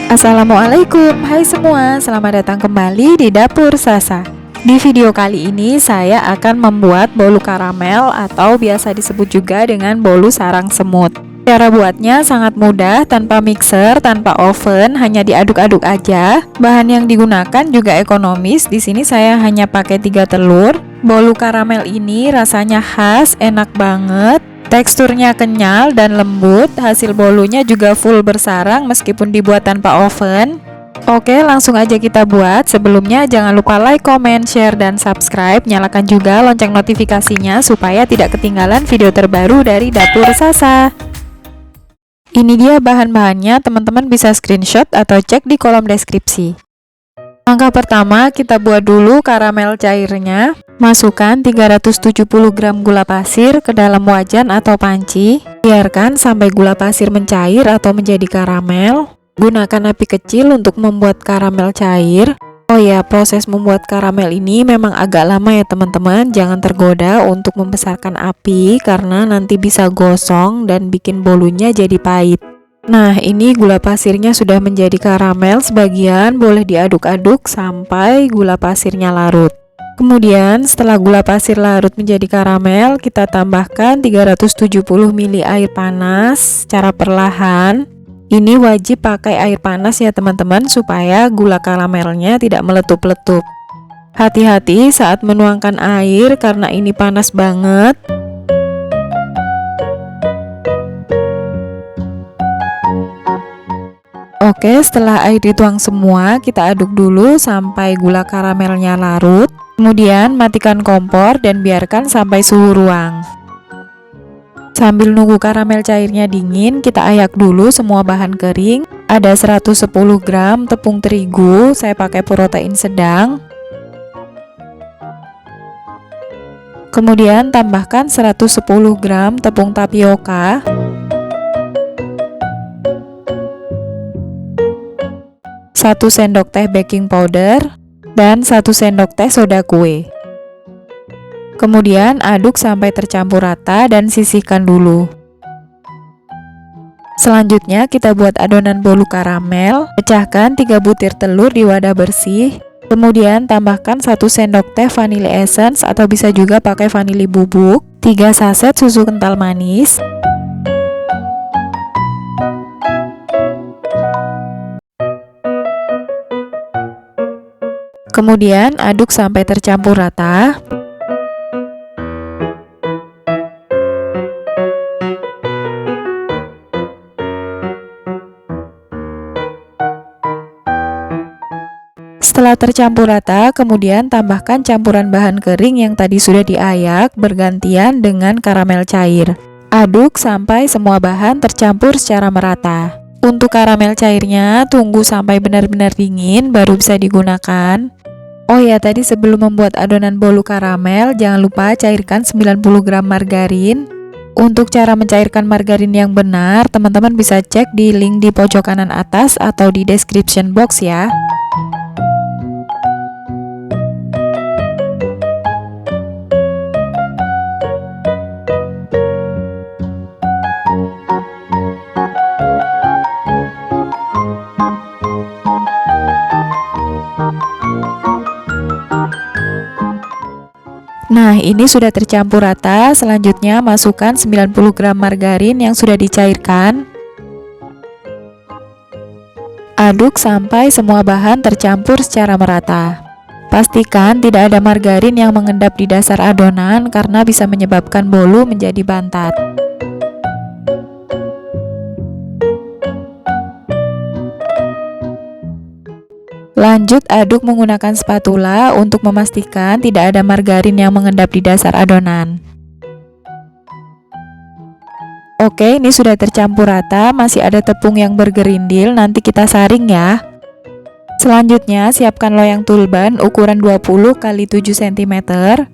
Assalamualaikum, hai semua, selamat datang kembali di Dapur Sasa. Di video kali ini saya akan membuat bolu karamel atau biasa disebut juga dengan bolu sarang semut. Cara buatnya sangat mudah, tanpa mixer, tanpa oven, hanya diaduk-aduk aja. Bahan yang digunakan juga ekonomis, di sini saya hanya pakai 3 telur. Bolu karamel ini rasanya khas, enak banget. Teksturnya kenyal dan lembut, hasil bolunya juga full bersarang meskipun dibuat tanpa oven. Oke, langsung aja kita buat. Sebelumnya jangan lupa like, comment, share, dan subscribe. Nyalakan juga lonceng notifikasinya supaya tidak ketinggalan video terbaru dari Dapur Sasa. Ini dia bahan-bahannya, teman-teman bisa screenshot atau cek di kolom deskripsi. Langkah pertama, kita buat dulu karamel cairnya. Masukkan 370 gram gula pasir ke dalam wajan atau panci. Biarkan sampai gula pasir mencair atau menjadi karamel. Gunakan api kecil untuk membuat karamel cair. Oh ya, proses membuat karamel ini memang agak lama ya teman-teman. Jangan tergoda untuk membesarkan api karena nanti bisa gosong dan bikin bolunya jadi pahit. Nah, ini gula pasirnya sudah menjadi karamel sebagian, boleh diaduk-aduk sampai gula pasirnya larut. Kemudian, setelah gula pasir larut menjadi karamel, kita tambahkan 370 ml air panas secara perlahan. Ini wajib pakai air panas ya teman-teman, supaya gula karamelnya tidak meletup-letup. Hati-hati saat menuangkan air karena ini panas banget. Oke, setelah air dituang semua, kita aduk dulu sampai gula karamelnya larut. Kemudian matikan kompor dan biarkan sampai suhu ruang. Sambil nunggu karamel cairnya dingin, kita ayak dulu semua bahan kering. Ada 110 gram tepung terigu, saya pakai protein sedang. Kemudian tambahkan 110 gram tepung tapioka. 1 sendok teh baking powder dan 1 sendok teh soda kue. Kemudian aduk sampai tercampur rata dan sisihkan dulu. Selanjutnya kita buat adonan bolu karamel. Pecahkan 3 butir telur di wadah bersih. Kemudian tambahkan 1 sendok teh vanilla essence atau bisa juga pakai vanili bubuk, 3 saset susu kental manis. Kemudian aduk sampai tercampur rata. Setelah tercampur rata, kemudian tambahkan campuran bahan kering yang tadi sudah diayak bergantian dengan karamel cair. Aduk sampai semua bahan tercampur secara merata. Untuk karamel cairnya, tunggu sampai benar-benar dingin baru bisa digunakan. Oh ya, tadi sebelum membuat adonan bolu karamel, jangan lupa cairkan 90 gram margarin. Untuk cara mencairkan margarin yang benar, teman-teman bisa cek di link di pojok kanan atas atau di description box ya. Nah, ini sudah tercampur rata. Selanjutnya masukkan 90 gram margarin yang sudah dicairkan. Aduk sampai semua bahan tercampur secara merata. Pastikan tidak ada margarin yang mengendap di dasar adonan karena bisa menyebabkan bolu menjadi bantat. Lanjut aduk menggunakan spatula untuk memastikan tidak ada margarin yang mengendap di dasar adonan. Oke, ini sudah tercampur rata, masih ada tepung yang bergerindil, nanti kita saring ya. Selanjutnya, siapkan loyang tulban ukuran 20 x 7 cm,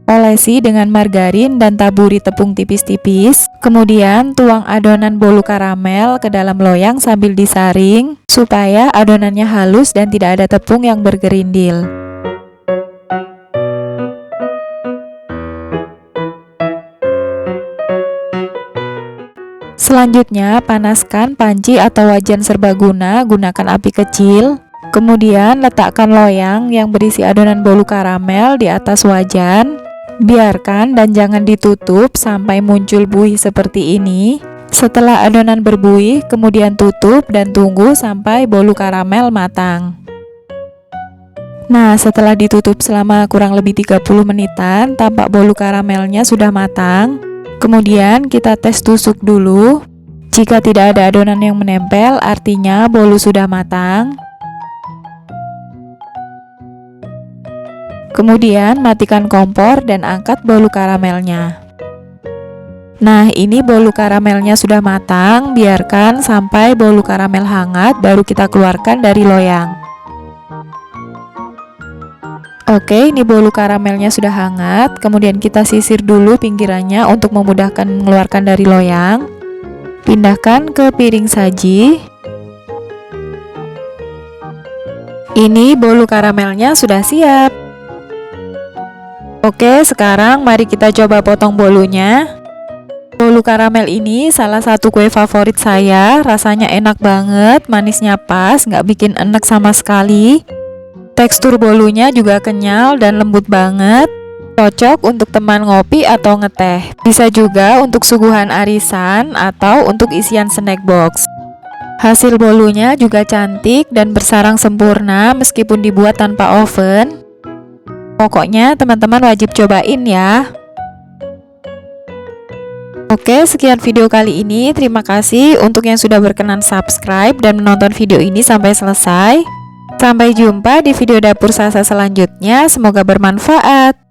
olesi dengan margarin dan taburi tepung tipis-tipis. Kemudian, tuang adonan bolu karamel ke dalam loyang sambil disaring, supaya adonannya halus dan tidak ada tepung yang bergerindil. Selanjutnya, panaskan panci atau wajan serbaguna, gunakan api kecil. Kemudian, letakkan loyang yang berisi adonan bolu karamel di atas wajan. Biarkan dan jangan ditutup sampai muncul buih seperti ini. Setelah adonan berbuih, kemudian tutup dan tunggu sampai bolu karamel matang. Nah, setelah ditutup selama kurang lebih 30 menitan, tampak bolu karamelnya sudah matang. Kemudian kita tes tusuk dulu. Jika tidak ada adonan yang menempel, artinya bolu sudah matang. Kemudian matikan kompor dan angkat bolu karamelnya. Nah, ini bolu karamelnya sudah matang. Biarkan sampai bolu karamel hangat, baru kita keluarkan dari loyang. Oke, ini bolu karamelnya sudah hangat. Kemudian kita sisir dulu pinggirannya untuk memudahkan mengeluarkan dari loyang. Pindahkan ke piring saji. Ini bolu karamelnya sudah siap. Oke, sekarang mari kita coba potong bolunya. Bolu karamel ini salah satu kue favorit saya. Rasanya enak banget, manisnya pas, nggak bikin enek sama sekali. Tekstur bolunya juga kenyal dan lembut banget. Cocok untuk teman ngopi atau ngeteh. Bisa juga untuk suguhan arisan atau untuk isian snack box. Hasil bolunya juga cantik dan bersarang sempurna meskipun dibuat tanpa oven. Pokoknya teman-teman wajib cobain ya. Oke, sekian video kali ini. Terima kasih untuk yang sudah berkenan subscribe dan menonton video ini sampai selesai. Sampai jumpa di video Dapur Sasa selanjutnya. Semoga bermanfaat.